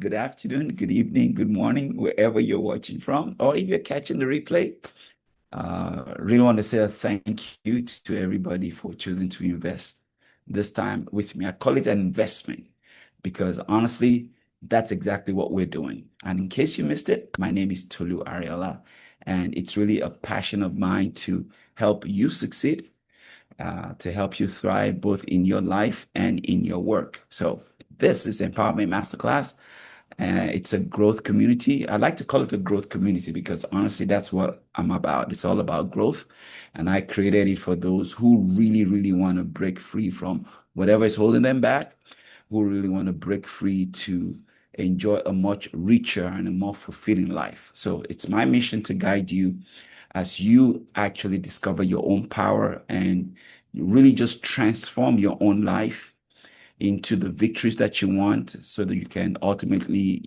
good afternoon, good evening, good morning, wherever you're watching from, or if you're catching the replay. Really want to say a thank you to everybody for choosing to invest this time with me. I call it an investment because honestly, that's exactly what we're doing. And in case you missed it, my name is Tolu Ariella, and it's really a passion of mine to help you succeed, to help you thrive both in your life and in your work. So this is the Empowerment Masterclass. It's a growth community. I like to call it a growth community because honestly, that's what I'm about. It's all about growth. And I created it for those who really, really want to break free from whatever is holding them back, who really want to break free to enjoy a much richer and a more fulfilling life. So it's my mission to guide you as you actually discover your own power and really just transform your own life into the victories that you want so that you can ultimately,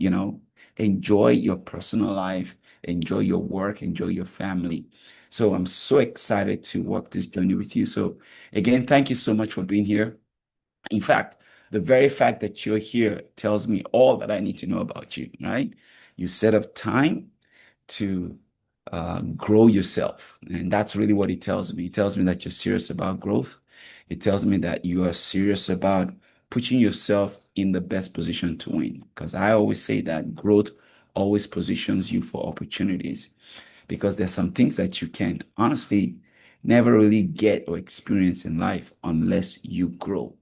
enjoy your personal life, enjoy your work, enjoy your family. So I'm so excited to walk this journey with you. So again, thank you so much for being here. In fact, the very fact that you're here tells me all that I need to know about you, right? You set up time to grow yourself. And that's really what it tells me. It tells me that you're serious about growth. It tells me that you are serious about putting yourself in the best position to win. Because I always say that growth always positions you for opportunities because there's some things that you can honestly never really get or experience in life unless you grow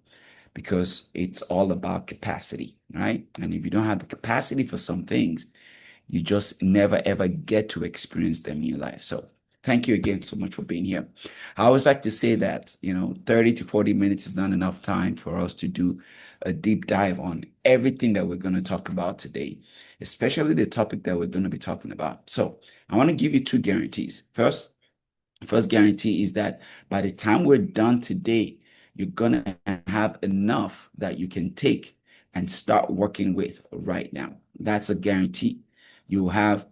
because it's all about capacity, right? And if you don't have the capacity for some things, you just never ever get to experience them in your life. So thank you again so much for being here. I always like to say that, 30 to 40 minutes is not enough time for us to do a deep dive on everything that we're going to talk about today, especially the topic that we're going to be talking about. So I want to give you two guarantees. First guarantee is that by the time we're done today, you're gonna have enough that you can take and start working with right now. That's a guarantee. You'll have,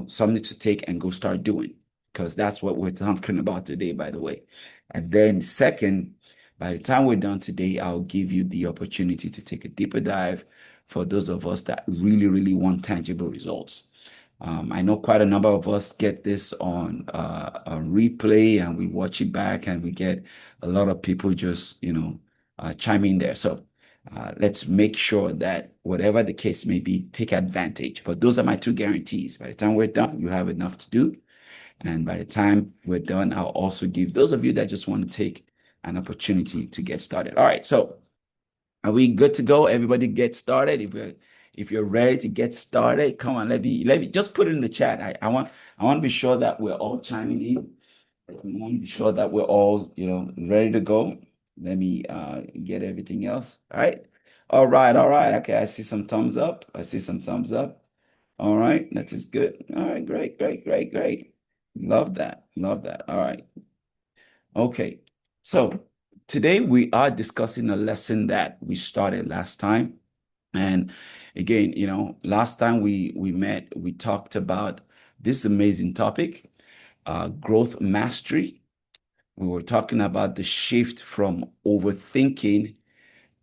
something to take and go start doing because that's what we're talking about today, by the way. And then second, by the time we're done today, I'll give you the opportunity to take a deeper dive for those of us that really, really want tangible results. I know quite a number of us get this on a replay and we watch it back and we get a lot of people just, chime in there. So let's make sure that whatever the case may be, take advantage. But those are my two guarantees. By the time we're done, you have enough to do. And by the time we're done, I'll also give those of you that just want to take an opportunity to get started. All right. So are we good to go? Everybody get started. If you're ready to get started, come on, let me just put it in the chat. I want to be sure that we're all chiming in. I want to be sure that we're all, ready to go. Let me get everything else. All right. All right, all right. Okay, I see some thumbs up. I see some thumbs up. All right, that is good. All right, great, great, great, great. Love that. Love that. All right. Okay. So today we are discussing a lesson that we started last time. And again, last time we met, we talked about this amazing topic, growth mastery. We were talking about the shift from overthinking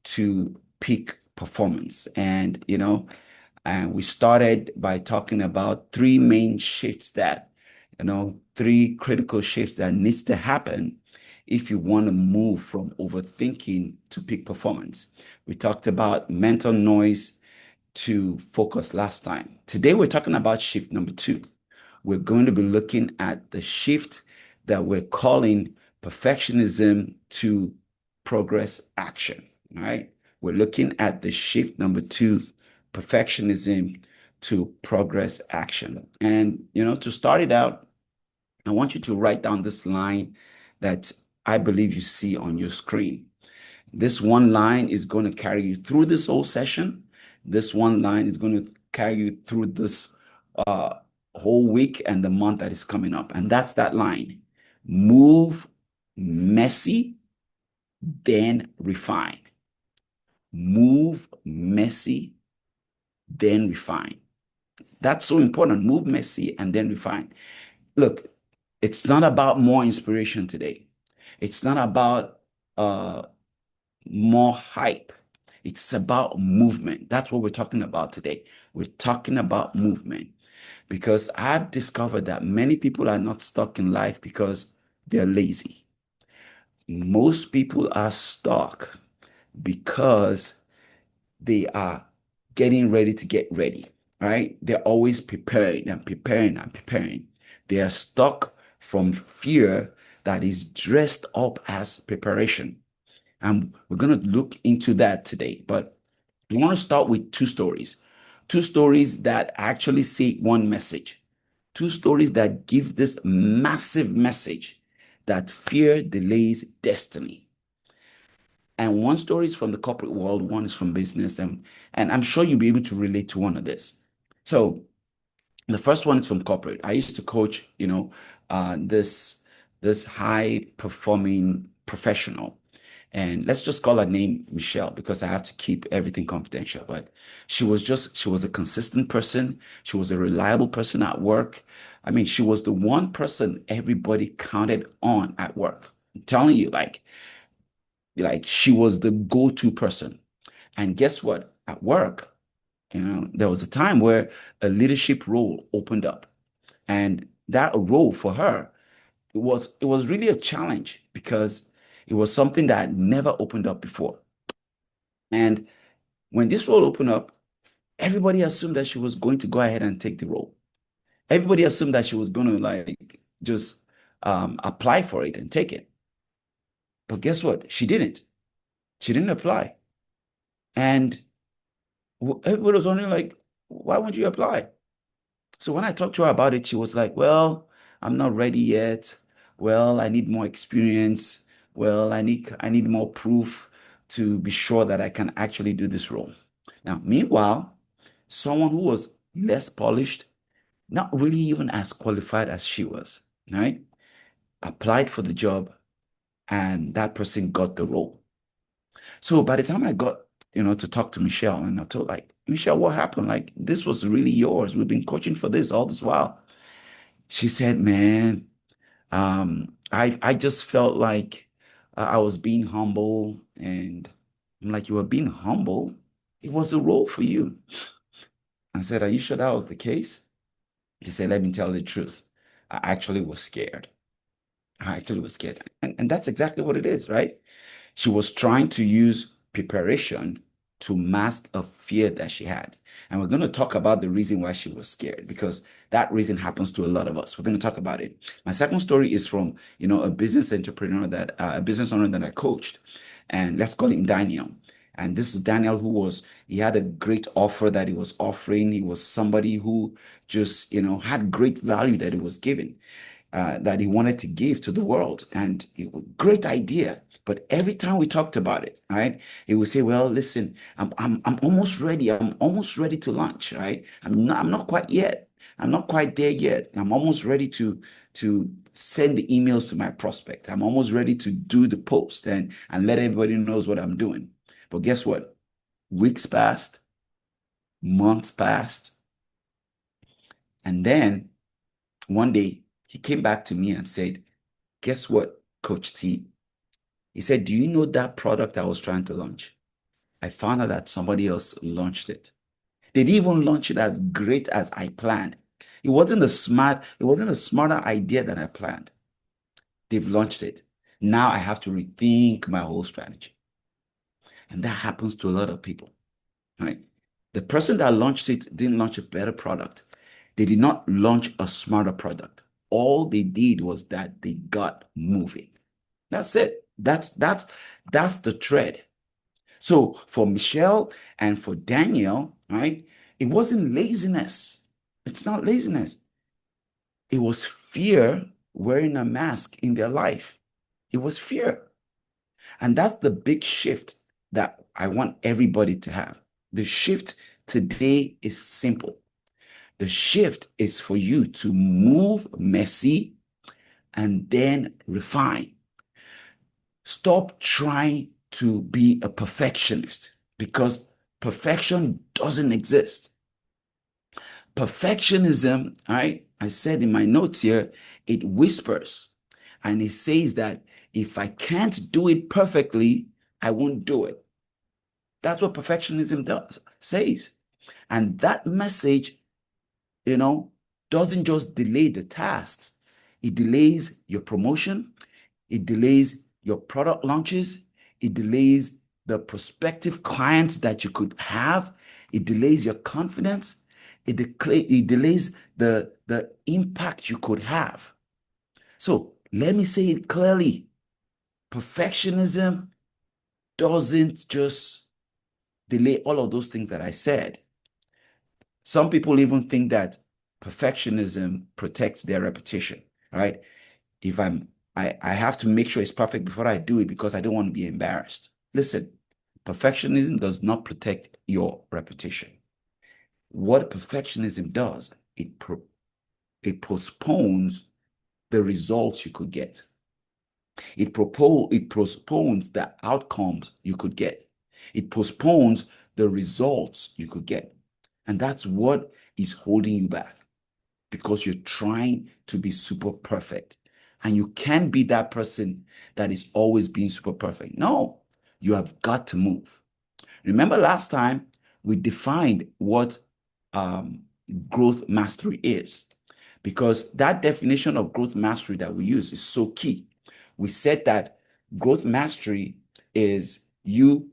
to peak performance. And we started by talking about three main shifts that, three critical shifts that needs to happen if you want to move from overthinking to peak performance. We talked about mental noise to focus last time. Today, we're talking about shift number two. We're going to be looking at the shift that we're calling perfectionism to progress action. All right. We're looking at the shift number two, perfectionism to progress action. And, to start it out, I want you to write down this line that I believe you see on your screen. This one line is going to carry you through this whole session. This one line is going to carry you through this uh, whole week and the month that is coming up. And that's that line. Move messy, then refine. Move messy, then refine. That's so important. Move messy and then refine. Look, it's not about more inspiration today. It's not about uh, more hype. It's about movement. That's what we're talking about today. We're talking about movement because I've discovered that many people are not stuck in life because they're lazy. Most people are stuck because they are getting ready to get ready, right? They're always preparing and preparing and preparing. They are stuck from fear that is dressed up as preparation. And we're going to look into that today. But we want to start with two stories that actually say one message, two stories that give this massive message that fear delays destiny. And one story is from the corporate world, one is from business, and I'm sure you'll be able to relate to one of this. So the first one is from corporate. I used to coach, this high performing professional, and let's just call her name Michelle because I have to keep everything confidential. But she was a consistent person. She was a reliable person at work. I mean, she was the one person everybody counted on at work. I'm telling you, like she was the go-to person. And guess what? At work, there was a time where a leadership role opened up. And that role for her, it was really a challenge because it was something that had never opened up before. And when this role opened up, everybody assumed that she was going to go ahead and take the role. Everybody assumed that she was going to like just apply for it and take it. But guess what? She didn't. She didn't apply. And everybody was wondering, like, why won't you apply? So when I talked to her about it, she was like, well, I'm not ready yet. Well, I need more experience. Well, I need more proof to be sure that I can actually do this role. Now, meanwhile, someone who was less polished, not really even as qualified as she was, right, applied for the job and that person got the role. So by the time I got, to talk to Michelle, and I told like, Michelle, what happened? Like, this was really yours. We've been coaching for this all this while. She said, man, I just felt like I was being humble. And I'm like, you were being humble? It was a role for you. I said, are you sure that was the case? She said, let me tell the truth. I actually was scared. I actually was scared. And that's exactly what it is, right? She was trying to use preparation to mask a fear that she had. And we're going to talk about the reason why she was scared because that reason happens to a lot of us. We're going to talk about it. My second story is from, a business entrepreneur a business owner that I coached. And let's call him Daniel. And this is Daniel he had a great offer that he was offering. He was somebody who just, had great value that he was giving that he wanted to give to the world. And it was a great idea. But every time we talked about it, right, he would say, well, listen, I'm almost ready. I'm almost ready to launch, right? I'm not quite yet. I'm not quite there yet. I'm almost ready to send the emails to my prospect. I'm almost ready to do the post and let everybody knows what I'm doing. But guess what? Weeks passed, months passed, and then one day he came back to me and said, guess what, Coach T? He said, do you know that product I was trying to launch? I found out that somebody else launched it. They didn't even launch it as great as I planned. It wasn't a smarter idea than I planned. They've launched it. Now I have to rethink my whole strategy. And that happens to a lot of people, right? The person that launched it didn't launch a better product. They did not launch a smarter product. All they did was that they got moving. That's it. That's the thread. So for Michelle and for Daniel, right, it wasn't laziness. It's not laziness. It was fear wearing a mask in their life. It was fear. And that's the big shift that I want everybody to have. The shift today is simple. The shift is for you to move messy and then refine. Stop trying to be a perfectionist because perfection doesn't exist. Perfectionism, all right, I said in my notes here, it whispers and it says that if I can't do it perfectly, I won't do it. That's what perfectionism does, says. And that message, you know, doesn't just delay the tasks. It delays your promotion. It delays your product launches. It delays the prospective clients that you could have. It delays your confidence. It delays the impact you could have. So let me say it clearly. Perfectionism doesn't just delay all of those things that I said. Some people even think that perfectionism protects their reputation, right? If I have to make sure it's perfect before I do it because I don't want to be embarrassed. Listen, perfectionism does not protect your reputation. What perfectionism does, it postpones the results you could get. It postpones the outcomes you could get. It postpones the results you could get. And that's what is holding you back because you're trying to be super perfect. And you can't be that person that is always being super perfect. No, you have got to move. Remember last time we defined what um, growth mastery is, because that definition of growth mastery that we use is so key. We said that growth mastery is you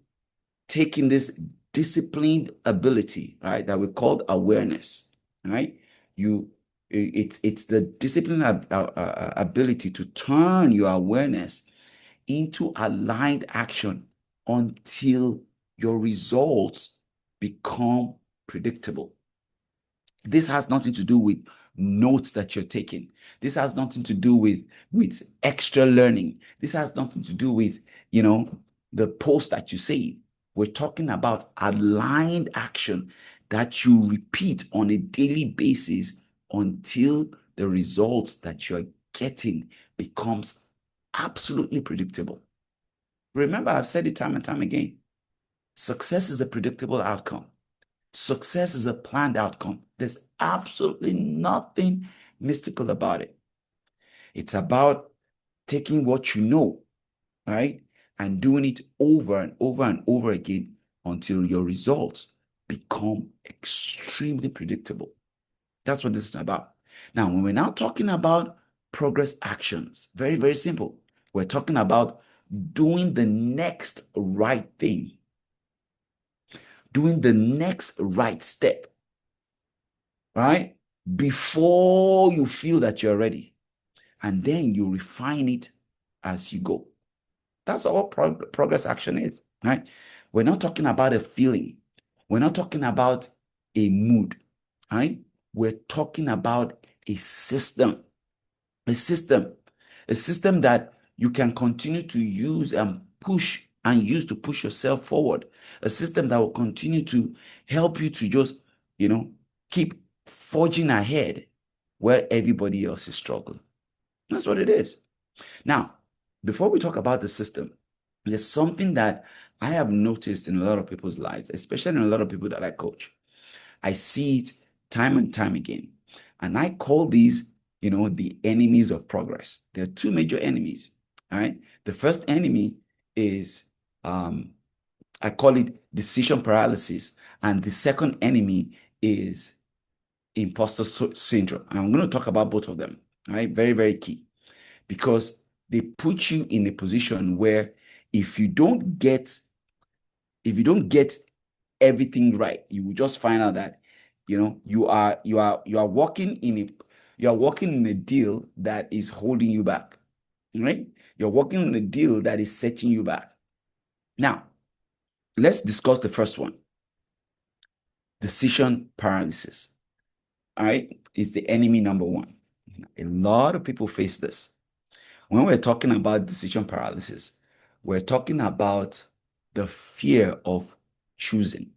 taking this disciplined ability, right, that we called awareness, right? You, it's the disciplined ability to turn your awareness into aligned action until your results become predictable. This has nothing to do with notes that you're taking. This has nothing to do with extra learning. This has nothing to do with, the post that you say. We're talking about aligned action that you repeat on a daily basis until the results that you're getting becomes absolutely predictable. Remember, I've said it time and time again. Success is a predictable outcome. Success is a planned outcome. There's absolutely nothing mystical about it. It's about taking what you know, right, and doing it over and over and over again until your results become extremely predictable. That's what this is about. Now, when we're now talking about progress actions, very, very simple. We're talking about doing the next right thing, doing the next right step, right? Before you feel that you're ready. And then you refine it as you go. That's all progress action is, right? We're not talking about a feeling. We're not talking about a mood, right? We're talking about a system, a system, a system that you can continue to use and push and use to push yourself forward, a system that will continue to help you to just, keep forging ahead where everybody else is struggling. That's what it is. Now, before we talk about the system, there's something that I have noticed in a lot of people's lives, especially in a lot of people that I coach. I see it time and time again. And I call these, the enemies of progress. There are two major enemies. All right. The first enemy is, I call it decision paralysis. And the second enemy is imposter syndrome. And I'm going to talk about both of them. All right. Very, very key because they put you in a position where if you don't get if you don't get everything right, you will just find out that you are walking in a deal that is holding you back, right? You're walking in a deal that is setting you back. Now, let's discuss the first one. Decision paralysis. All right, is the enemy number one. A lot of people face this. When we're talking about decision paralysis, we're talking about the fear of choosing.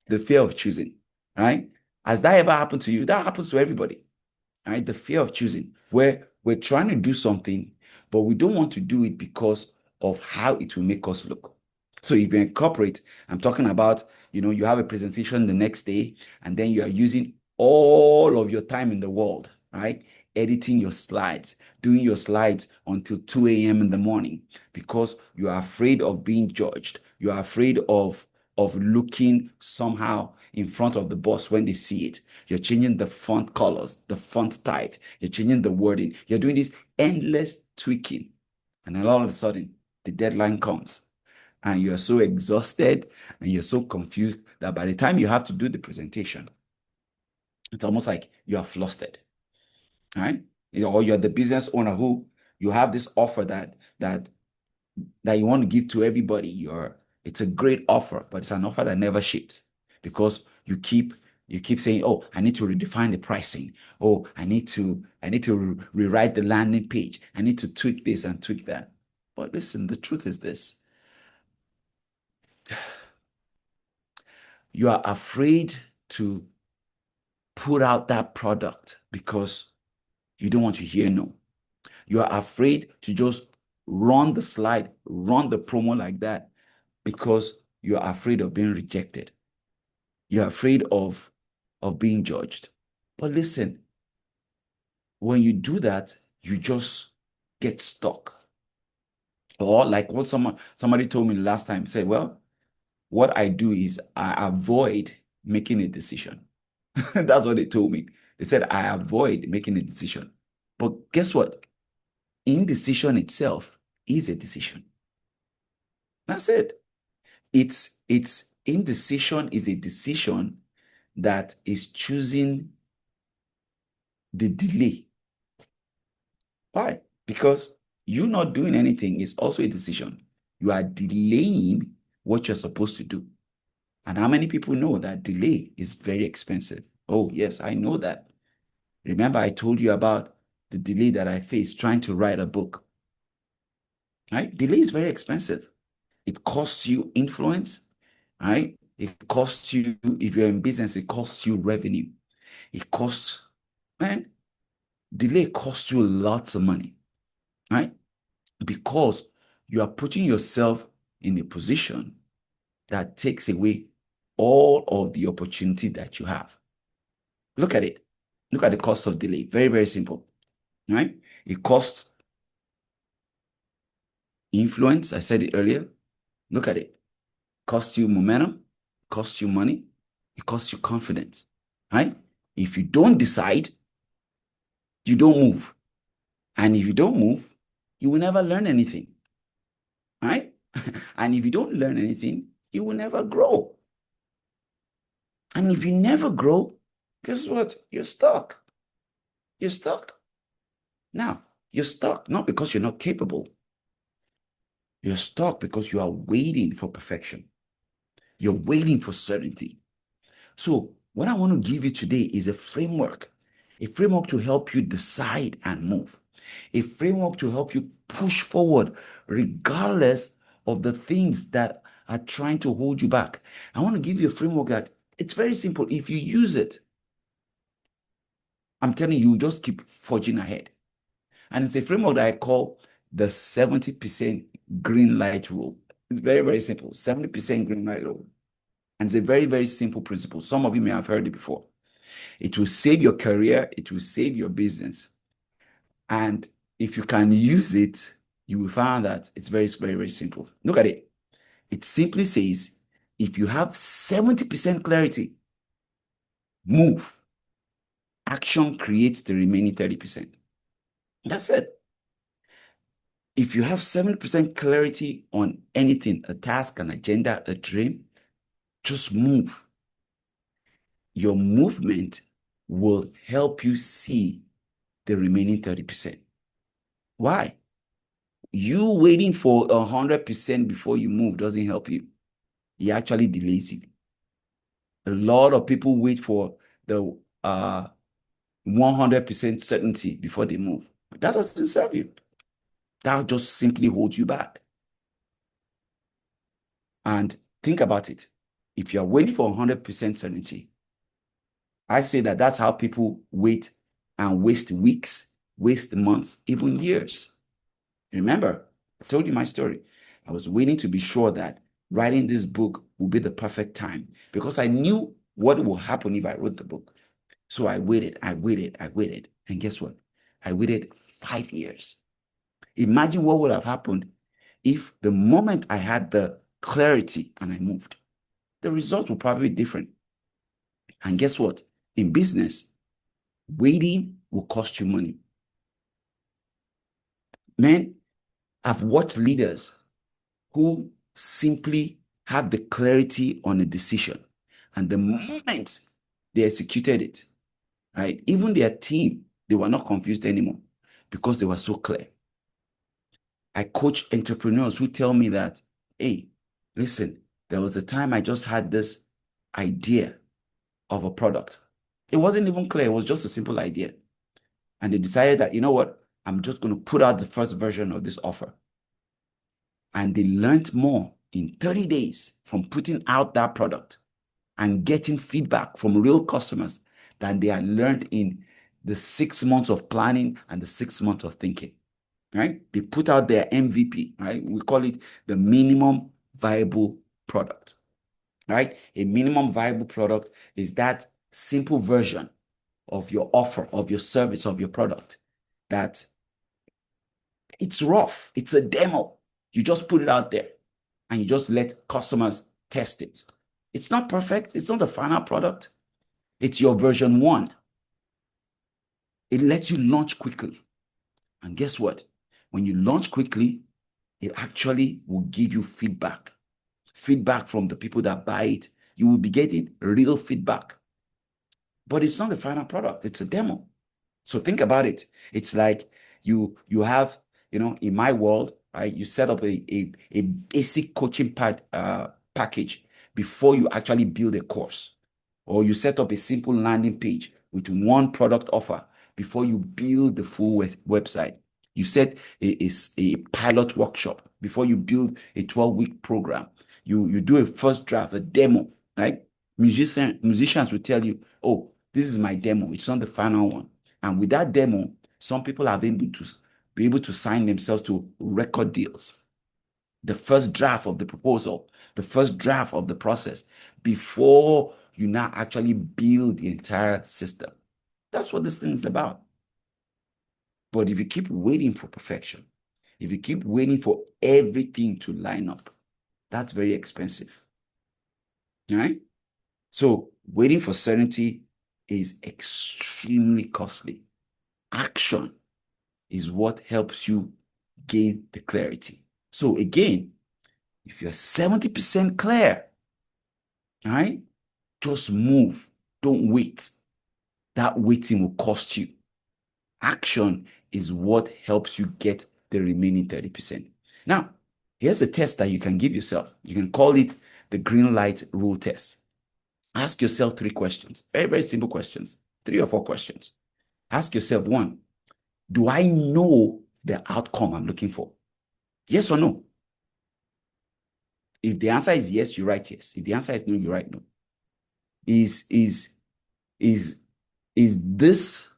The fear of choosing, right? Has that ever happened to you? That happens to everybody, right? The fear of choosing, where we're trying to do something, but we don't want to do it because of how it will make us look. So if you incorporate, I'm talking about, you have a presentation the next day, and then you are using all of your time in the world, right? Editing your slides, doing your slides until 2 a.m. in the morning because you are afraid of being judged. You're afraid of looking somehow in front of the boss when they see it. You're changing the font colors, the font type. You're changing the wording. You're doing this endless tweaking. And then all of a sudden, the deadline comes and you're so exhausted and you're so confused that by the time you have to do the presentation, it's almost like you are flustered, right? Or you're the business owner who you have this offer that you want to give to everybody. It's a great offer, but it's an offer that never ships because you keep saying, "Oh, I need to redefine the pricing. Oh, I need to rewrite the landing page. I need to tweak this and tweak that." But listen, the truth is this. You are afraid to put out that product because you don't want to hear no. You are afraid to just run the slide, run the promo like that because you are afraid of being rejected. You're afraid of being judged. But listen, when you do that, you just get stuck. Or like what somebody told me last time, said, well, what I do is I avoid making a decision. That's what they told me. They said I avoid making a decision. But guess what? Indecision itself is a decision. That's it. It's indecision is a decision that is choosing the delay. Why? Because you not doing anything is also a decision. You are delaying what you're supposed to do. And how many people know that delay is very expensive? Oh, yes, I know that. Remember, I told you about the delay that I faced trying to write a book, right? Delay is very expensive. It costs you influence, right? It costs you, if you're in business, it costs you revenue. It costs, man, delay costs you lots of money, right? Because you are putting yourself in a position that takes away all of the opportunity that you have. Look at it. Look at the cost of delay. Very, very simple, right? It costs influence. I said it earlier. Look at it. Costs you momentum, costs you money, it costs you confidence, right? If you don't decide, you don't move. And if you don't move, you will never learn anything, right? And if you don't learn anything, you will never grow. And if you never grow, guess what? You're stuck. You're stuck. Now, you're stuck not because you're not capable. You're stuck because you are waiting for perfection. You're waiting for certainty. So, what I want to give you today is a framework to help you decide and move, a framework to help you push forward regardless of the things that are trying to hold you back. I want to give you a framework that it's very simple. If you use it, I'm telling you, you just keep forging ahead. And it's a framework that I call the 70% green light rule. It's very, very simple. 70% green light rule. And it's a very, very simple principle. Some of you may have heard it before. It will save your career, it will save your business. And if you can use it, you will find that it's very, very, very simple. Look at it. It simply says if you have 70% clarity, move. Action creates the remaining 30%. That's it. If you have 70% clarity on anything, a task, an agenda, a dream, just move. Your movement will help you see the remaining 30%. Why? You waiting for 100% before you move doesn't help you. It actually delays you. A lot of people wait for the 100% certainty before they move. But that doesn't serve you. That just simply holds you back. And think about it. If you're waiting for 100% certainty, I say that that's how people wait and waste weeks, waste months, even years. Remember, I told you my story. I was waiting to be sure that writing this book would be the perfect time because I knew what will happen if I wrote the book. So I waited, I waited, I waited. And guess what? I waited 5 years. Imagine what would have happened if the moment I had the clarity, and I moved. The result will probably be different. And guess what? In business, waiting will cost you money. Man, I've watched leaders who simply have the clarity on a decision. And the moment they executed it, right? Even their team, they were not confused anymore because they were so clear. I coach entrepreneurs who tell me that, hey, listen, there was a time I just had this idea of a product. It wasn't even clear, it was just a simple idea. And they decided that, you know what, I'm just going to put out the first version of this offer. And they learned more in 30 days from putting out that product and getting feedback from real customers than they had learned in the 6 months of planning and the 6 months of thinking, right? They put out their MVP, right? We call it the minimum viable product, right? A minimum viable product is that simple version of your offer, of your service, of your product that it's rough. It's a demo. You just put it out there and you just let customers test it. It's not perfect. It's not the final product. It's your version one. It lets you launch quickly. And guess what? When you launch quickly, it actually will give you feedback. Feedback from the people that buy it. You will be getting real feedback. But it's not the final product. It's a demo. So think about it. It's like you have, in my world, right? You set up a basic coaching package before you actually build a course, or you set up a simple landing page with one product offer before you build the full website. You set a pilot workshop before you build a 12-week program. You do a first draft, a demo, right? Musicians will tell you, oh, this is my demo. It's not the final one. And with that demo, some people have been able to sign themselves to record deals. The first draft of the proposal, the first draft of the process, before you now actually build the entire system. That's what this thing is about. But if you keep waiting for perfection, if you keep waiting for everything to line up, that's very expensive. All right? So waiting for certainty is extremely costly. Action is what helps you gain the clarity. So again, if you're 70% clear, all right, just move. Don't wait. That waiting will cost you. Action is what helps you get the remaining 30%. Now, here's a test that you can give yourself. You can call it the green light rule test. Ask yourself 3 questions. Very, very simple questions. 3 or 4 questions. Ask yourself, one, do I know the outcome I'm looking for? Yes or no? If the answer is yes, you write yes. If the answer is no, you write no. Is is is this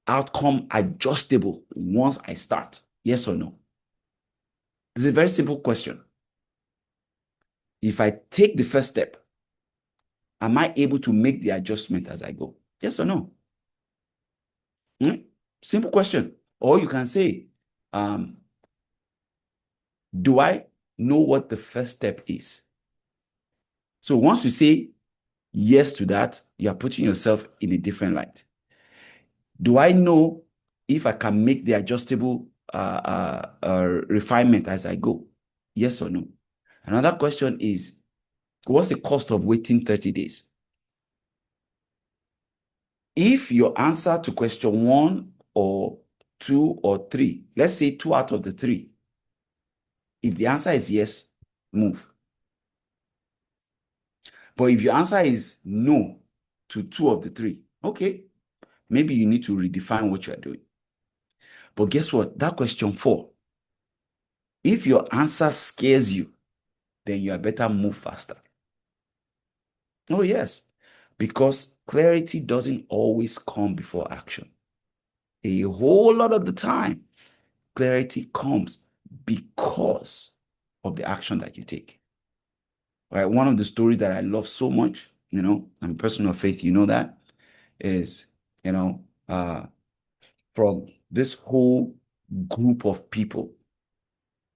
outcome adjustable once I start? Yes or no? It's a very simple question. If I take the first step, am I able to make the adjustment as I go? Yes or no? Hmm? Simple question. Or you can say, do I know what the first step is? So once you say yes to that, you are putting yourself in a different light. Do I know if I can make the adjustable refinement as I go? Yes or no? Another question is, what's the cost of waiting 30 days? If your answer to question 1 or 2 or 3, let's say 2 out of the 3, if the answer is yes, move. But if your answer is no to 2 of the 3, okay, maybe you need to redefine what you are doing. But guess what? That question 4, if your answer scares you, then you are better move faster. Oh, yes, because clarity doesn't always come before action. A whole lot of the time, clarity comes because of the action that you take. Right? One of the stories that I love so much, I'm a person of faith, that is, from this whole group of people,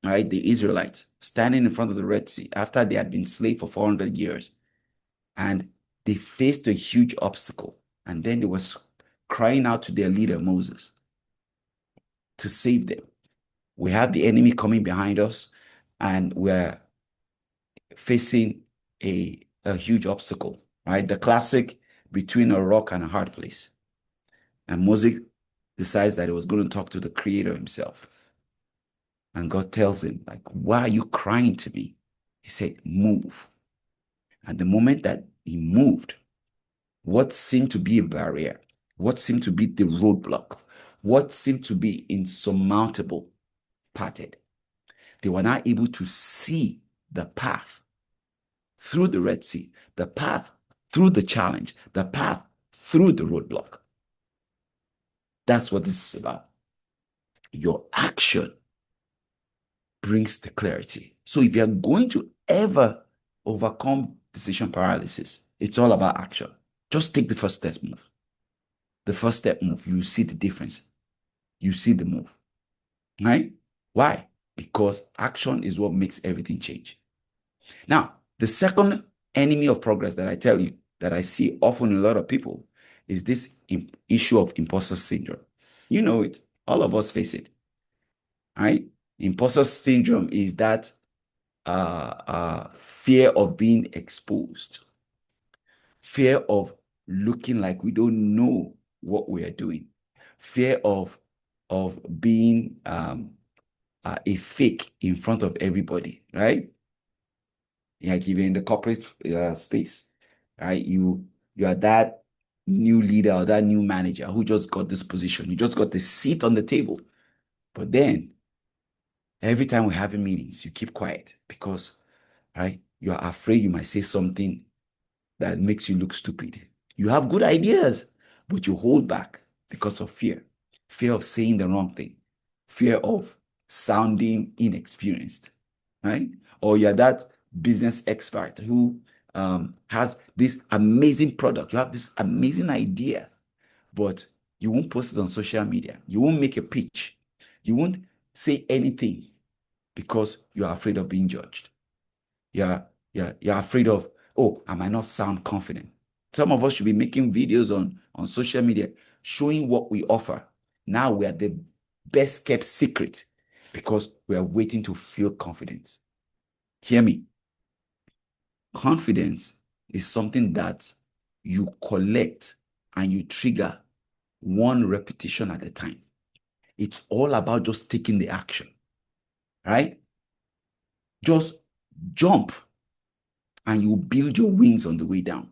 right? The Israelites. standing in front of the Red Sea after they had been slaves for 400 years. And they faced a huge obstacle. And then they was crying out to their leader, Moses, to save them. We have the enemy coming behind us, and we're facing a huge obstacle, right? The classic between a rock and a hard place. And Moses decides that he was going to talk to the creator himself. And God tells him, like, why are you crying to me? He said, move. And the moment that he moved, what seemed to be a barrier, what seemed to be the roadblock, what seemed to be insurmountable parted. They were now able to see the path through the Red Sea, the path through the challenge, the path through the roadblock. That's what this is about. Your action brings the clarity. So if you're going to ever overcome decision paralysis, it's all about action. Just take the first step move. The first step move, you see the difference. You see the move, right? Why? Because action is what makes everything change. Now, the second enemy of progress that I tell you, that I see often in a lot of people, is this issue of imposter syndrome. You know it. All of us face it, right? Imposter syndrome is that fear of being exposed, fear of looking like we don't know what we are doing, fear of being a fake in front of everybody, right? Like even in the corporate space, right? You are that new leader or that new manager who just got this position. You just got the seat on the table. But then every time we're having meetings, you keep quiet because, right, you are afraid you might say something that makes you look stupid. You have good ideas, but you hold back because of fear. Fear of saying the wrong thing, fear of sounding inexperienced, right? Or you're that business expert who has this amazing product. You have this amazing idea, but you won't post it on social media. You won't make a pitch. You won't say anything because you're afraid of being judged. You're afraid of, oh, I might not sound confident. Some of us should be making videos on social media showing what we offer. Now we are the best kept secret because we are waiting to feel confidence. Hear me. Confidence is something that you collect and you trigger one repetition at a time. It's all about just taking the action, right? Just jump and you build your wings on the way down.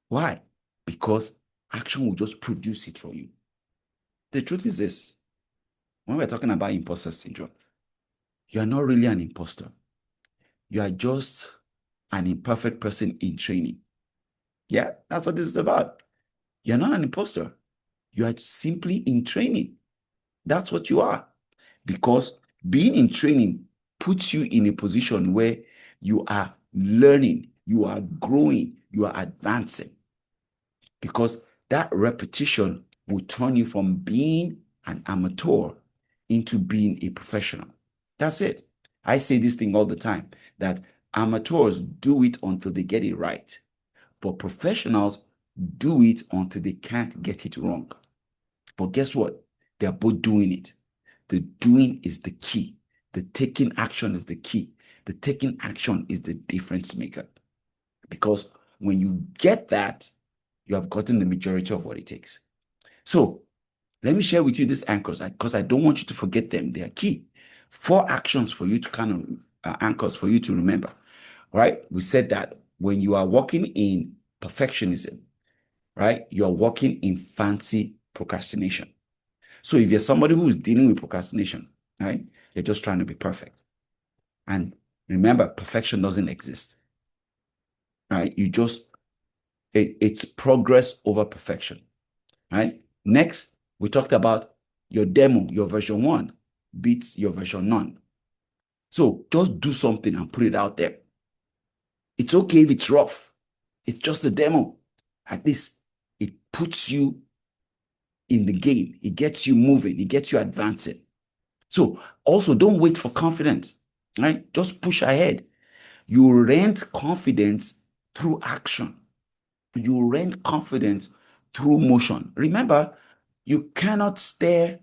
Why? Because action will just produce it for you. The truth is this, when we're talking about imposter syndrome, you are not really an imposter. You are just an imperfect person in training. Yeah, that's what this is about. You're not an imposter. You are simply in training. That's what you are. Because being in training puts you in a position where you are learning, you are growing, you are advancing. Because that repetition will turn you from being an amateur into being a professional. That's it. I say this thing all the time that amateurs do it until they get it right, but professionals do it until they can't get it wrong. But guess what? They're both doing it. The doing is the key. The taking action is the key. The taking action is the difference maker. Because when you get that, you have gotten the majority of what it takes. So let me share with you these anchors because I don't want you to forget them. They are key. 4 actions for you to kind of anchors for you to remember. Right? We said that when you are walking in perfectionism, right, you're walking in fancy procrastination. So if you're somebody who is dealing with procrastination, right, you're just trying to be perfect. And remember, perfection doesn't exist. Right? It's progress over perfection. Right? Next, we talked about your demo, your version 1 beats your version none. So just do something and put it out there. It's okay if it's rough. It's just a demo. At least it puts you in the game. It gets you moving. It gets you advancing. So also don't wait for confidence. right? Just push ahead. You rent confidence through action. You rent confidence through motion. Remember, you cannot steer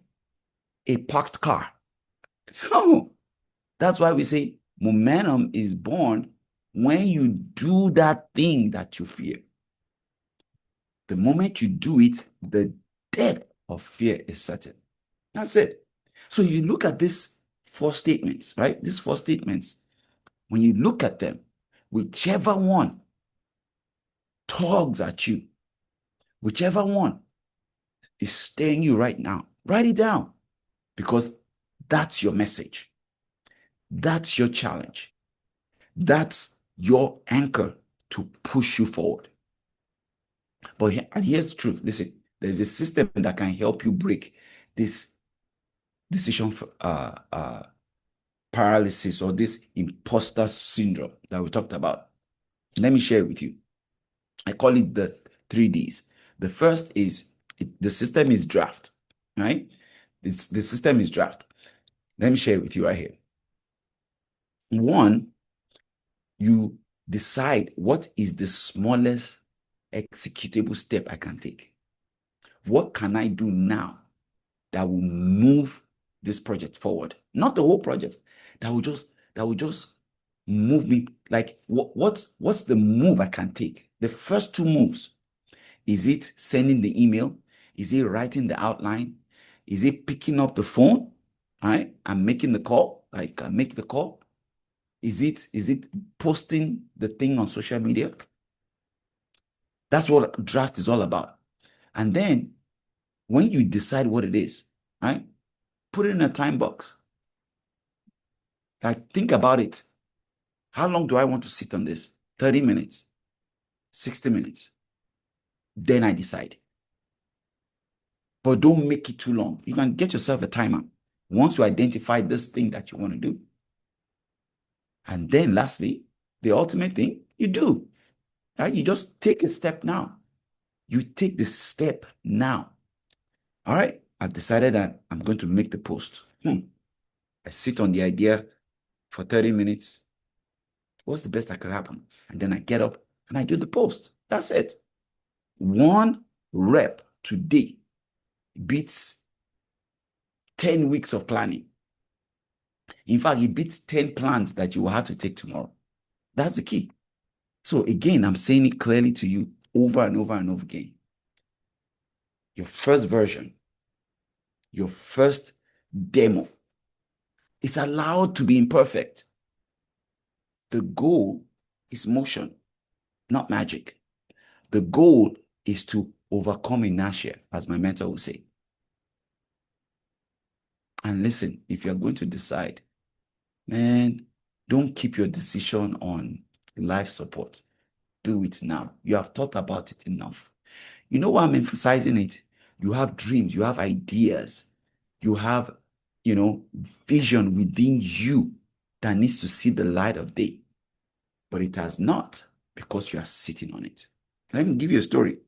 a parked car. No. That's why we say momentum is born when you do that thing that you fear. The moment you do it, the death of fear is certain. That's it. So you look at these four statements, right? These four statements, when you look at them, whichever one tugs at you, whichever one is staring you right now, write it down because that's your message. That's your challenge. That's your anchor to push you forward. And here's the truth. Listen, there's a system that can help you break this decision paralysis or this imposter syndrome that we talked about. Let me share it with you. I call it the 3Ds. The first is the system is draft, right? The system is draft. Let me share it with you right here. One, you decide what is the smallest executable step I can take. What can I do now that will move this project forward? Not the whole project. That will just move me. Like what's the move I can take? The first two moves. Is it sending the email? Is it writing the outline? Is it picking up the phone? All right, and making the call. Like make the call. Is it posting the thing on social media? That's what draft is all about. And then when you decide what it is, right, put it in a time box. Like think about it. How long do I want to sit on this? 30 minutes, 60 minutes. Then I decide. But don't make it too long. You can get yourself a timer once you identify this thing that you want to do. And then lastly, the ultimate thing you do, right? You just take a step now. You take the step now. All right, I've decided that I'm going to make the post. I sit on the idea for 30 minutes. What's the best that could happen? And then I get up and I do the post. That's it. One rep today beats 10 weeks of planning. In fact, it beats 10 plans that you will have to take tomorrow. That's the key. So again, I'm saying it clearly to you over and over and over again. Your first version, your first demo, is allowed to be imperfect. The goal is motion, not magic. The goal is to overcome inertia, as my mentor will say. And listen, if you're going to decide, man, don't keep your decision on life support. Do it now. You have thought about it enough. You know why I'm emphasizing it? You have dreams, you have ideas, you have, vision within you that needs to see the light of day, but it has not because you are sitting on it. Let me give you a story.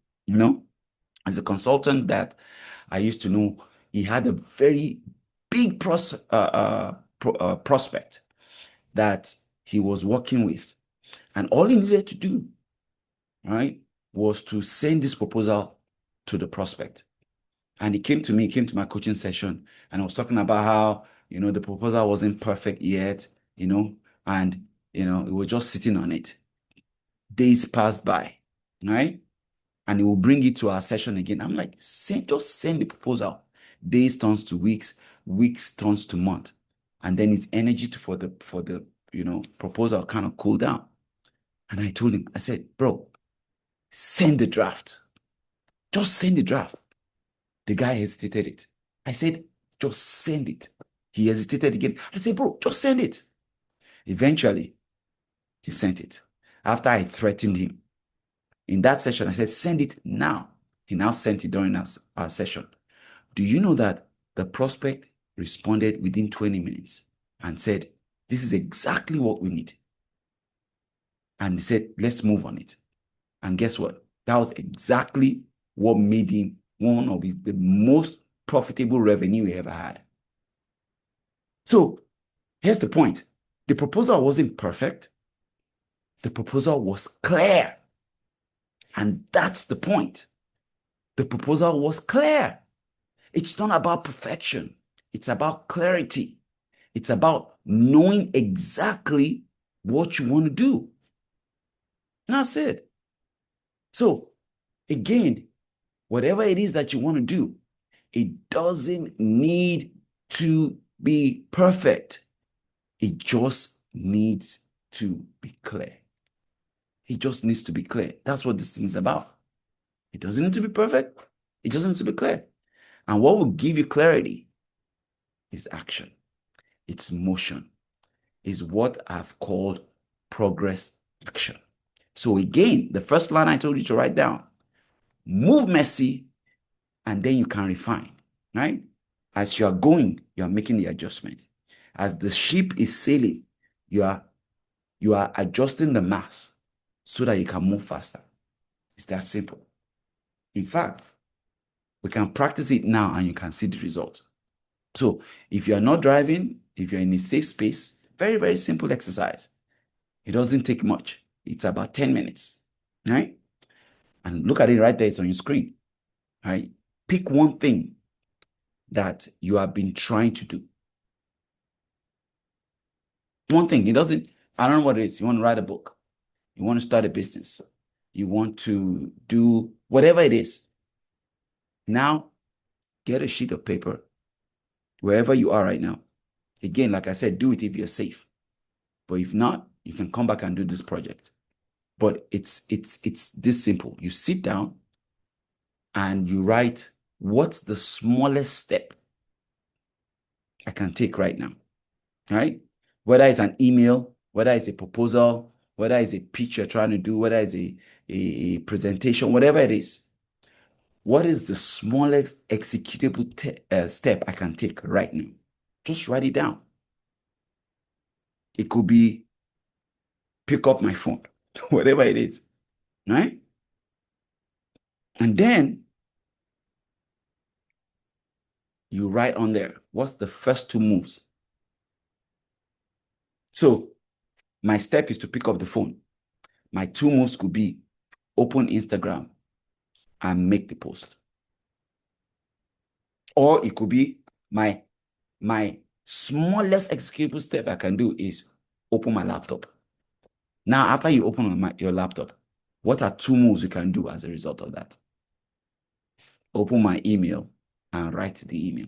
As a consultant that I used to know, he had a very big prospect that he was working with. And all he needed to do, right, was to send this proposal to the prospect. And he came to me, he came to my coaching session, and I was talking about how, the proposal wasn't perfect yet, and, we were just sitting on it. Days passed by, right? And he will bring it to our session again. I'm like, just send the proposal. Days turns to weeks, weeks turns to month. And then his energy for the proposal kind of cooled down. And I told him, I said, bro, send the draft. Just send the draft. The guy hesitated it. I said, just send it. He hesitated again. I said, bro, just send it. Eventually, he sent it. After I threatened him. In that session, I said, send it now. He now sent it during our session. Do you know that the prospect responded within 20 minutes and said, this is exactly what we need. And he said, let's move on it. And guess what? That was exactly what made him one of the most profitable revenue he ever had. So here's the point. The proposal wasn't perfect. The proposal was clear. And that's the point. The proposal was clear. It's not about perfection. It's about clarity. It's about knowing exactly what you want to do. That's it. So again, whatever it is that you want to do, it doesn't need to be perfect. It just needs to be clear. It just needs to be clear. That's what this thing is about. It doesn't need to be perfect. It just needs to be clear. And what will give you clarity is action. It's motion. Is what I've called progress action. So again, the first line I told you to write down, move messy, and then you can refine, right? As you are going, you are making the adjustment. As the ship is sailing, you are adjusting the mass so that you can move faster. It's that simple. In fact, we can practice it now and you can see the result. So if you are not driving, if you're in a safe space, very, very simple exercise. It doesn't take much. It's about 10 minutes, right? And look at it right there. It's on your screen, right? Pick one thing that you have been trying to do. One thing. I don't know what it is. You want to write a book. You want to start a business. You want to do whatever it is. Now, get a sheet of paper wherever you are right now. Again, like I said, do it if you're safe. But if not, you can come back and do this project. But it's this simple. You sit down and you write, what's the smallest step I can take right now, right? Whether it's an email, whether it's a proposal, whether it's a pitch you're trying to do, whether it's a presentation, whatever it is. What is the smallest executable step I can take right now? Just write it down. It could be pick up my phone, whatever it is, right? And then you write on there, what's the first two moves? So my step is to pick up the phone. My two moves could be open Instagram and make the post. Or it could be my smallest executable step I can do is open my laptop. Now, after you open your laptop, what are two moves you can do as a result of that? Open my email and write the email.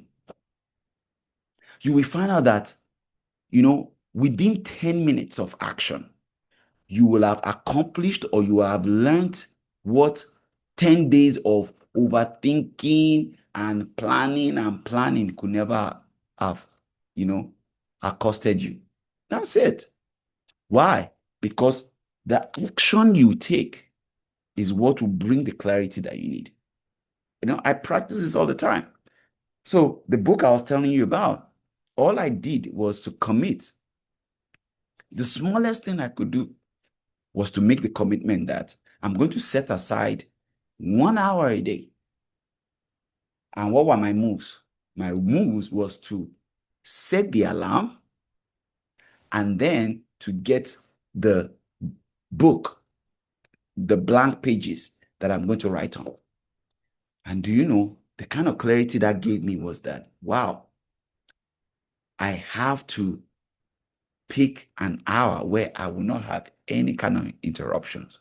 You will find out that, within 10 minutes of action, you will have accomplished or you have learned what 10 days of overthinking and planning could never have, accosted you. That's it. Why? Because the action you take is what will bring the clarity that you need. I practice this all the time. So the book I was telling you about, all I did was to commit. The smallest thing I could do was to make the commitment that I'm going to set aside 1 hour a day. And what were my moves? My moves was to set the alarm and then to get the book, the blank pages that I'm going to write on. And do you know, the kind of clarity that gave me was that, wow, I have to pick an hour where I will not have any kind of interruptions.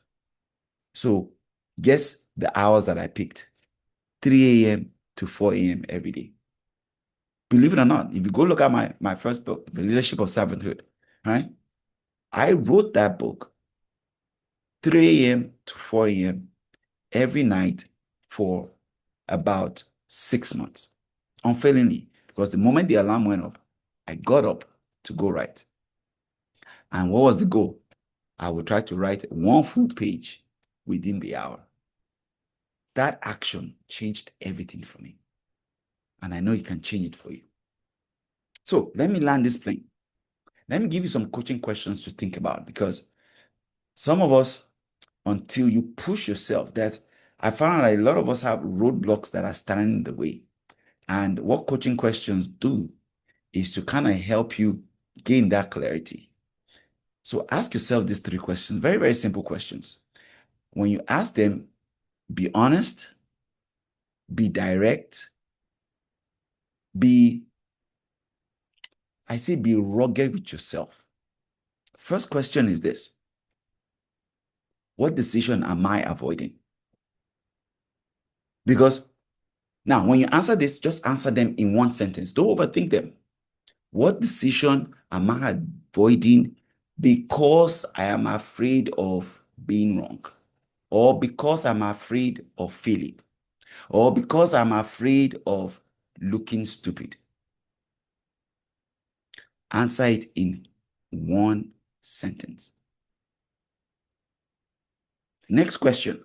So guess the hours that I picked, 3 a.m. to 4 a.m. every day. Believe it or not, if you go look at my first book, The Leadership of Servanthood, right? I wrote that book 3 a.m. to 4 a.m. every night for about 6 months, unfailingly, because the moment the alarm went up, I got up to go write. And what was the goal? I would try to write one full page within the hour. That action changed everything for me. And I know it can change it for you. So let me land this plane. Let me give you some coaching questions to think about, because some of us, until you push yourself, that I found that a lot of us have roadblocks that are standing in the way. And what coaching questions do is to kind of help you gain that clarity. So ask yourself these three questions, very, very simple questions. When you ask them, be honest, be direct, be, I say, be rugged with yourself. First question is this: what decision am I avoiding? Because now, when you answer this, just answer them in one sentence. Don't overthink them. What decision am I avoiding because I am afraid of being wrong? Or because I'm afraid of failing? Or because I'm afraid of looking stupid? Answer it in one sentence. Next question.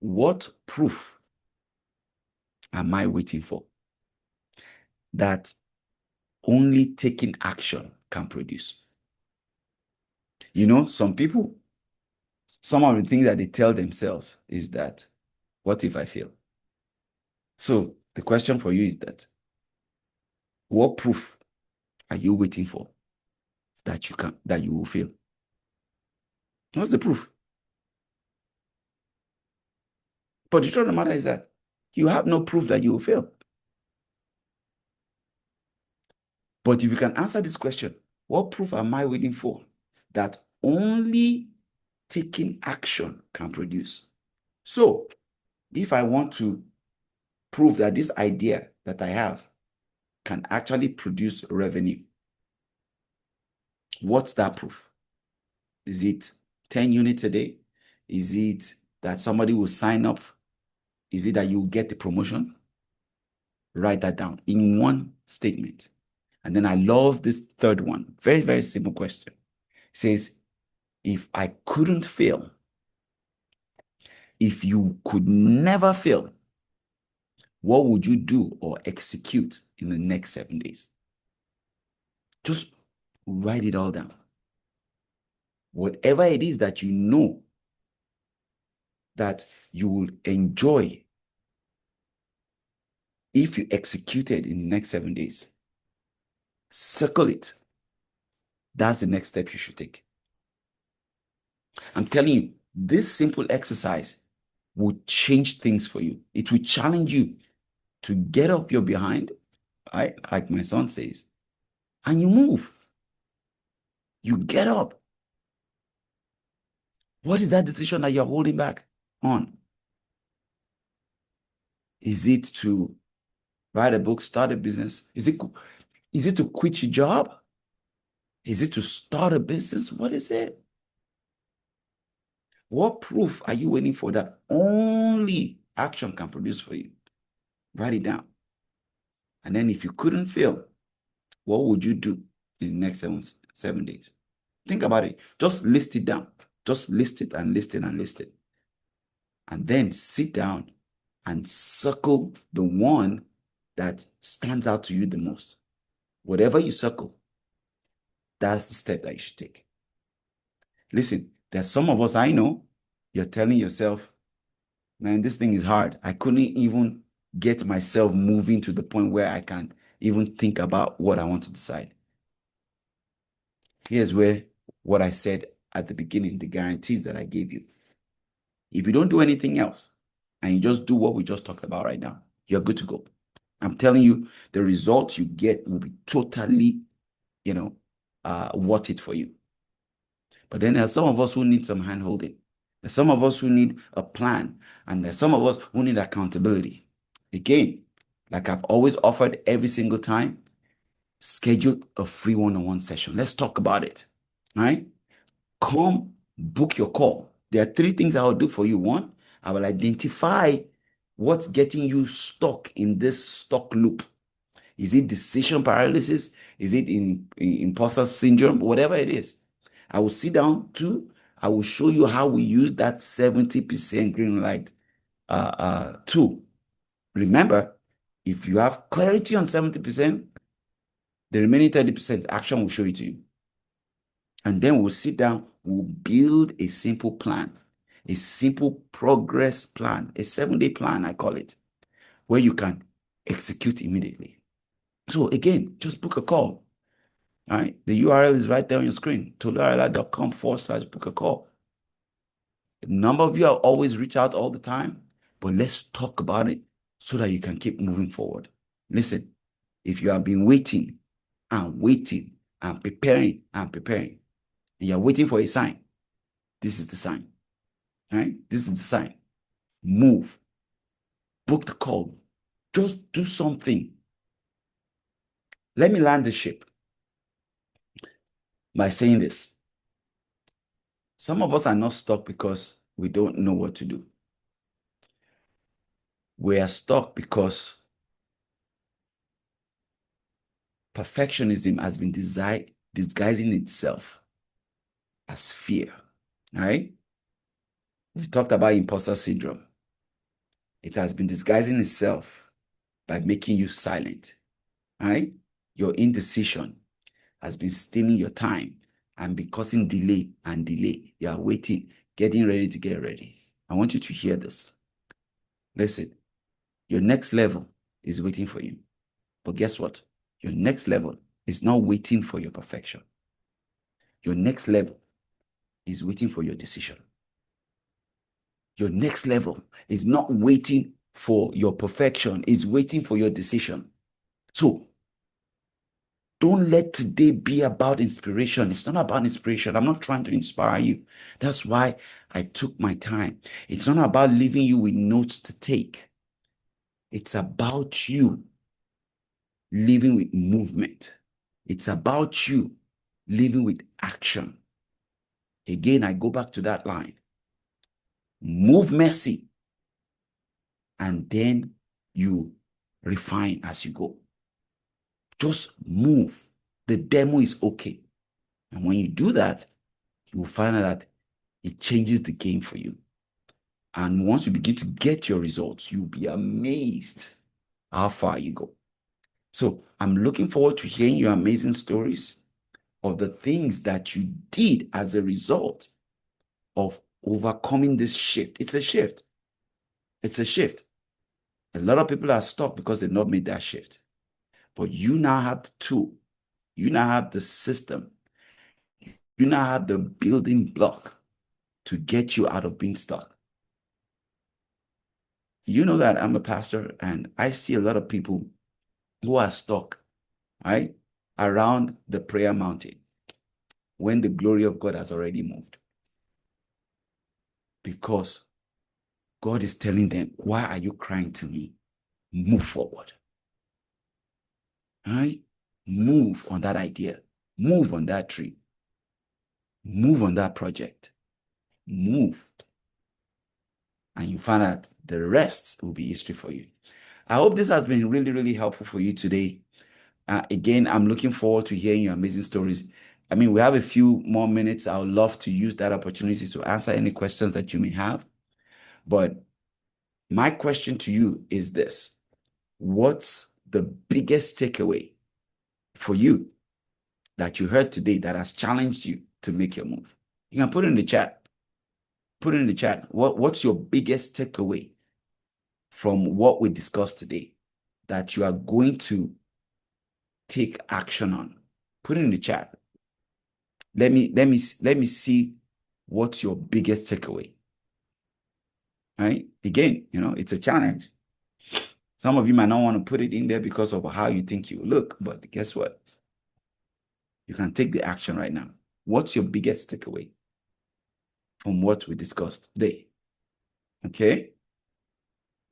What proof am I waiting for that only taking action can produce? You know, some people, some of the things that they tell themselves is that, what if I fail? So the question for you is that, what proof are you waiting for that you will fail? What's the proof? But the truth of the matter is that you have no proof that you will fail. But if you can answer this question, what proof am I waiting for that only taking action can produce? So if I want to prove that this idea that I have can actually produce revenue, what's that proof? Is it 10 units a day? Is it that somebody will sign up? Is it that you get the promotion? Write that down in one statement. And then I love this third one. Very, very simple question. It says, if I couldn't fail, if you could never fail, what would you do or execute in the next 7 days? Just write it all down. Whatever it is that you know that you will enjoy if you execute it in the next 7 days, circle it. That's the next step you should take. I'm telling you, this simple exercise will change things for you. It will challenge you to get up your behind, right? Like my son says, and you move. You get up. What is that decision that you're holding back on? Is it to write a book, start a business? Is it to quit your job? Is it to start a business? What is it? What proof are you waiting for that only action can produce for you? Write it down. And then if you couldn't fail, what would you do in the next 7 days? Think about it. Just list it down. Just list it and list it and list it. And then sit down and circle the one that stands out to you the most. Whatever you circle, that's the step that you should take. Listen, there's some of us, I know, you're telling yourself, man, this thing is hard. I couldn't even get myself moving to the point where I can even think about what I want to decide. Here's where what I said at the beginning, the guarantees that I gave you. If you don't do anything else and you just do what we just talked about right now, you're good to go. I'm telling you, the results you get will be totally, worth it for you. But then there's some of us who need some hand holding. There's some of us who need a plan. And there's some of us who need accountability. Again, like I've always offered every single time, schedule a free one-on-one session. Let's talk about it. All right? Come book your call. There are three things I will do for you. One, I will identify what's getting you stuck in this stuck loop. Is it decision paralysis? Is it imposter syndrome? Whatever it is. I will sit down. Two, I will show you how we use that 70% green light tool. Remember, if you have clarity on 70%, the remaining 30% action will show it to you. And then we'll sit down, we'll build a simple plan, a simple progress plan, a 7-day plan, I call it, where you can execute immediately. So again, just book a call. All right. The URL is right there on your screen, toluarela.com/book a call. A number of you have always reach out all the time, but let's talk about it so that you can keep moving forward. Listen, if you have been waiting and waiting and preparing, and you're waiting for a sign, this is the sign. All right? This is the sign. Move. Book the call. Just do something. Let me land the ship by saying this. Some of us are not stuck because we don't know what to do. We are stuck because perfectionism has been disguising itself as fear. All right? We've talked about imposter syndrome. It has been disguising itself by making you silent. All right? Your indecision has been stealing your time and be causing delay and delay. You are waiting, getting ready to get ready. I want you to hear this. Listen, your next level is waiting for you. But guess what? Your next level is not waiting for your perfection. Your next level is waiting for your decision. Your next level is not waiting for your perfection, it's waiting for your decision. So don't let today be about inspiration. It's not about inspiration. I'm not trying to inspire you. That's why I took my time. It's not about leaving you with notes to take. It's about you living with movement. It's about you living with action. Again, I go back to that line. Move messy, and then you refine as you go. Just move. The demo is okay. And when you do that, you will find out that it changes the game for you. And once you begin to get your results, you'll be amazed how far you go. So I'm looking forward to hearing your amazing stories of the things that you did as a result of overcoming this shift. It's a shift. It's a shift. A lot of people are stuck because they've not made that shift. But you now have the tool. You now have the system. You now have the building block to get you out of being stuck. You know that I'm a pastor and I see a lot of people who are stuck, right, around the prayer mountain when the glory of God has already moved. Because God is telling them, why are you crying to me? Move forward. Right? Move on that idea. Move on that tree. Move on that project. Move. And you find out the rest will be history for you. I hope this has been really, really helpful for you today. Again, I'm looking forward to hearing your amazing stories. I mean, we have a few more minutes. I would love to use that opportunity to answer any questions that you may have. But my question to you is this. What's the biggest takeaway for you that you heard today that has challenged you to make your move? You can put it in the chat. Put it in the chat. What's your biggest takeaway from what we discussed today that you are going to take action on? Put it in the chat. Let me see what's your biggest takeaway. Right? Again, it's a challenge. Some of you might not want to put it in there because of how you think you look, but guess what? You can take the action right now. What's your biggest takeaway from what we discussed today? Okay?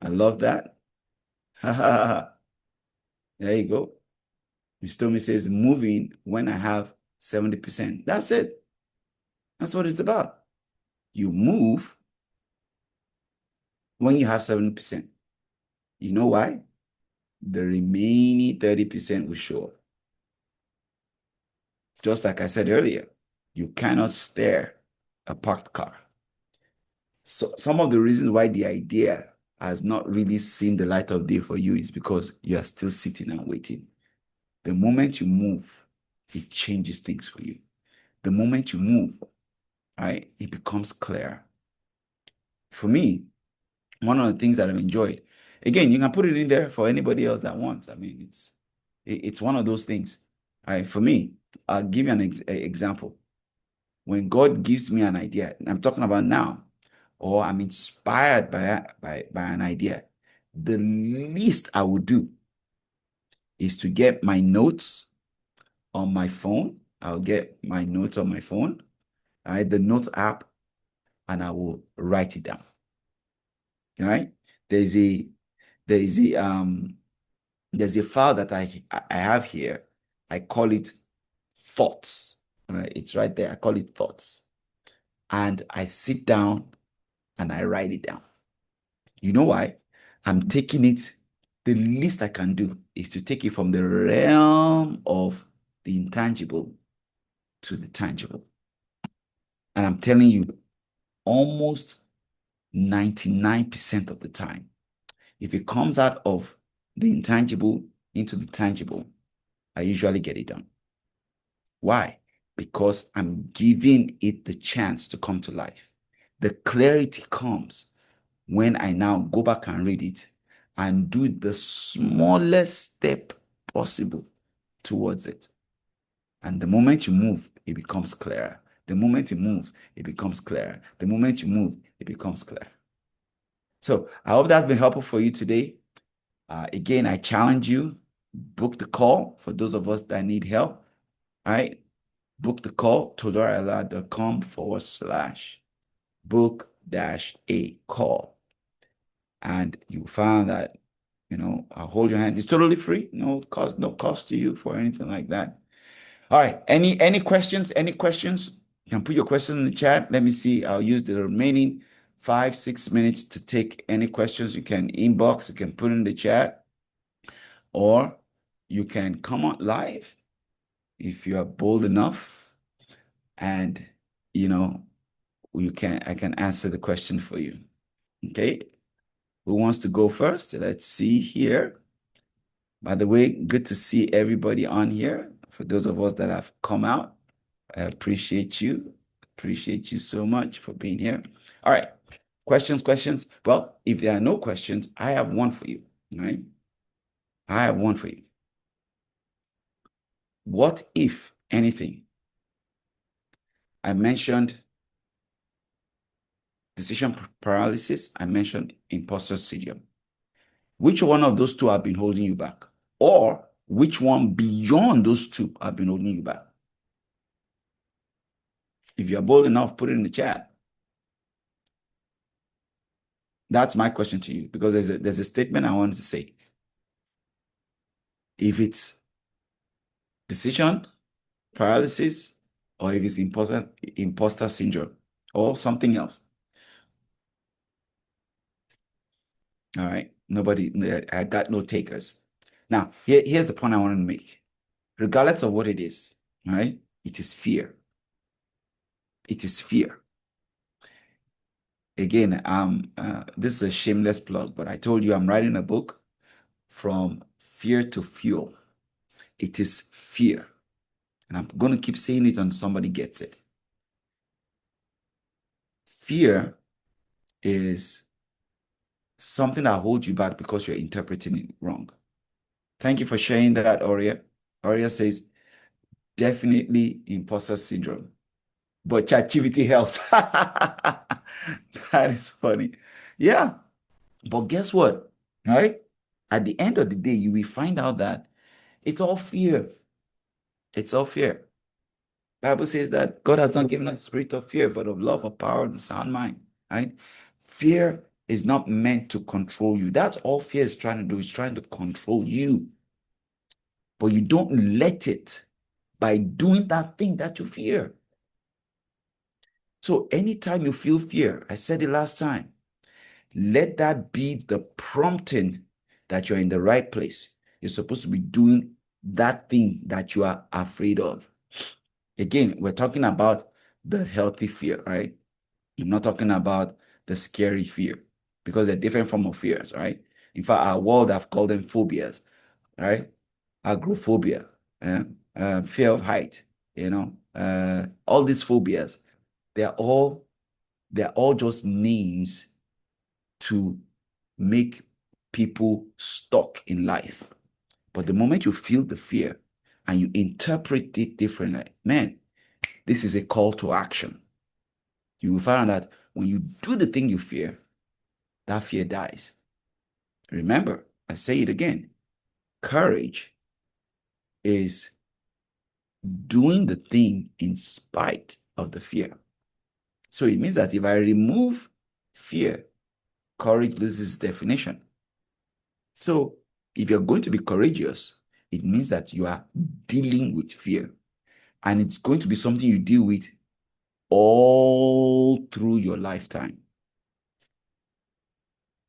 I love that. There you go. Miss Tommy says, moving when I have 70%. That's it. That's what it's about. You move when you have 70%. You know why? The remaining 30% will show up. Just like I said earlier, you cannot stare a parked car. So some of the reasons why the idea has not really seen the light of day for you is because you are still sitting and waiting. The moment you move, it changes things for you. The moment you move, right, it becomes clear. For me, one of the things that I've enjoyed, again, you can put it in there for anybody else that wants. I mean, it's one of those things. All right, for me, I'll give you an example. When God gives me an idea, I'm talking about now, or I'm inspired by an idea, the least I would do is to get my notes on my phone. I'll get my notes on my phone, all right, the note app, and I will write it down. All right. There's a there is a there's a file that I have here. I call it thoughts. All right, it's right there. I call it thoughts. And I sit down and I write it down. You know why? I'm taking it, the least I can do is to take it from the realm of the intangible to the tangible. And I'm telling you, almost 99% of the time, if it comes out of the intangible into the tangible, I usually get it done. Why? Because I'm giving it the chance to come to life. The clarity comes when I now go back and read it and do the smallest step possible towards it. And the moment you move, it becomes clearer. The moment it moves, it becomes clearer. The moment you move, it becomes clear. So I hope that's been helpful for you today. Again, I challenge you, book the call for those of us that need help. All right. Book the call, todorala.com/book dash a call. And you find that, I'll hold your hand. It's totally free. No cost to you for anything like that. All right. Any questions? Any questions? You can put your question in the chat. Let me see. I'll use the remaining 5-6 minutes to take any questions. You can inbox, you can put in the chat, or you can come on live if you are bold enough, and I can answer the question for you. Okay. Who wants to go first? Let's see here. By the way, good to see everybody on here. For those of us that have come out, I appreciate you. Appreciate you so much for being here. All right. Questions. Well, if there are no questions, I have one for you. All right. I have one for you. What if anything? I mentioned decision paralysis. I mentioned imposter syndrome. Which one of those two have been holding you back? Or which one beyond those two have been holding you back? If you're bold enough, put it in the chat. That's my question to you, because there's a statement I wanted to say. If it's decision paralysis, or if it's imposter syndrome, or something else. All right. Nobody, I got no takers. Now, here's the point I want to make. Regardless of what it is, all right, it is fear. It is fear. Again, this is a shameless plug, but I told you I'm writing a book, From Fear to Fuel. It is fear. And I'm going to keep saying it until somebody gets it. Fear is something that holds you back because you're interpreting it wrong. Thank you for sharing that, Aurea. Aurea says, definitely imposter syndrome, but ChatGPT helps. That is funny. Yeah, but guess what? All right. At the end of the day, you will find out that it's all fear. It's all fear. Bible says that God has not given us a spirit of fear, but of love, of power, and sound mind. Right? Fear is not meant to control you. That's all fear is trying to do, is trying to control you. But you don't let it by doing that thing that you fear. So anytime you feel fear, I said it last time, let that be the prompting that you're in the right place. You're supposed to be doing that thing that you are afraid of. Again, we're talking about the healthy fear, right? I'm not talking about the scary fear, because they're different form of fears, right? In fact, our world have called them phobias, right? Agoraphobia, fear of height, all these phobias, they're all just names to make people stuck in life. But the moment you feel the fear, and you interpret it differently, man, this is a call to action. You will find that when you do the thing you fear, that fear dies. Remember, I say it again, courage is doing the thing in spite of the fear. So it means that if I remove fear, courage loses definition. So if you're going to be courageous, it means that you are dealing with fear. And it's going to be something you deal with all through your lifetime.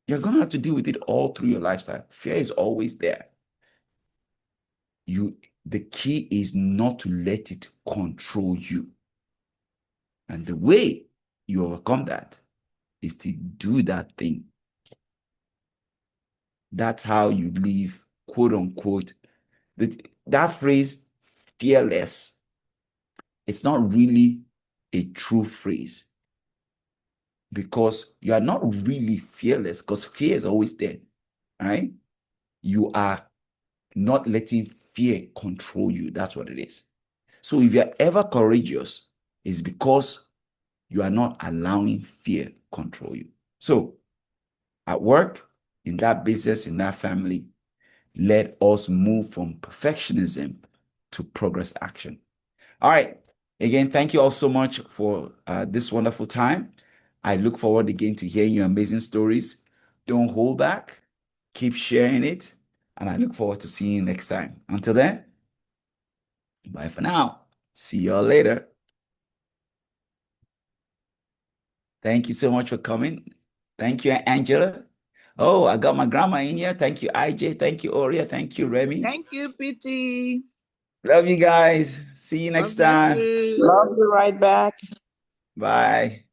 You're going to have to deal with it all through your lifestyle. Fear is always there. The key is not to let it control you. And the way you overcome that is to do that thing. That's how you live, quote unquote. That phrase, fearless, it's not really a true phrase because you are not really fearless because fear is always there, right? You are not letting fear control you. That's what it is. So if you're ever courageous, it's because you are not allowing fear control you. So at work, in that business, in that family, let us move from perfectionism to progress action. All right. Again, thank you all so much for this wonderful time. I look forward again to hearing your amazing stories. Don't hold back. Keep sharing it. And I look forward to seeing you next time. Until then, bye for now. See y'all later. Thank you so much for coming. Thank you, Angela. Oh, I got my grandma in here. Thank you, IJ. Thank you, Oria. Thank you, Remy. Thank you, PT. Love you guys. See you next God bless time. you. Love you right back. Bye.